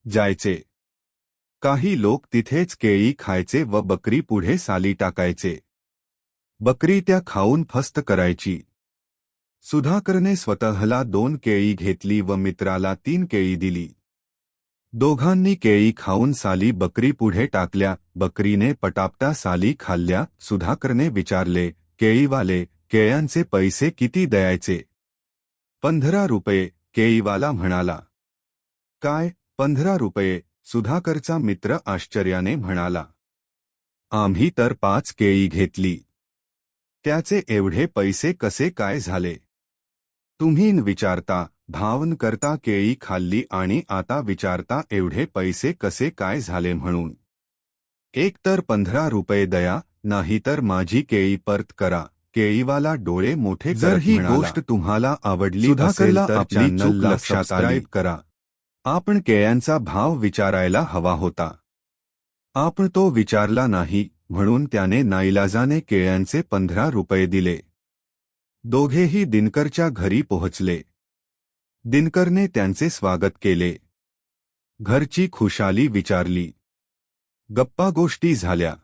जायचे। काही लोक तिथेच केळी खायचे व बकरी पुढे साली टाकायचे। बकरी त्या खाऊन फस्त करायची। सुधाकरने स्वतःला 2 केळी घेतली व मित्राला 3 केळी दिली। दोघांनी केळी खाऊन साली बकरी पुढे टाकल्या। बकरीने पटापटा साली खाल्ल्या। सुधाकरने विचारले, केळीवाले, केळ्यांचे पैसे किती द्यायचे? 15 रुपये, केळीवाला म्हणाला। काय, 15 रुपये? सुधाकरचा मित्र आश्चर्याने म्हणाला। आम्ही तर 5 केळी घेतली। त्याचे एवढे पैसे कसे काय झाले? तुम्ही विचारता, भावन करता केळी खाल्ली आणि आता विचारता एवढे पैसे कसे काय झाले म्हणून? एक तर 15 रुपये द्या, नाहीतर माझी केळी परत करा। केळीवाला डोळे मोठे करत म्हणाला। जर ही गोष्ट तुम्हाला आवडली असेल तर चॅनलला सबस्क्राइब करा। आपण केळ्यांचा भाव विचारायला हवा होता। आपण तो विचारला नाही, म्हणून त्याने नाईलाजाने केळ्यांचे 15 रुपये दिले। दोघेही दिनकरच्या घरी पोहोचले। दिनकरने त्यांचे स्वागत केले। घरची खुशाली विचारली। गप्पा गोष्टी झाल्या।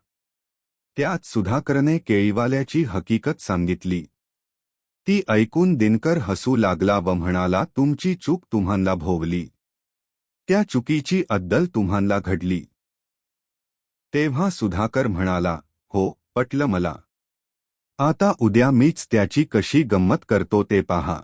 त्यात सुधाकरने केळीवाल्याची हकीकत सांगितली। ती ऐकून दिनकर हसू लागला व म्हणाला, तुमची चूक तुम्हाला भोवली। त्या चुकीची अद्दल तुम्हाला घडली। तेव्हा सुधाकर म्हणाला, हो, पटलं मला। आता उद्या मीच त्याची कशी गंमत करतो ते पहा।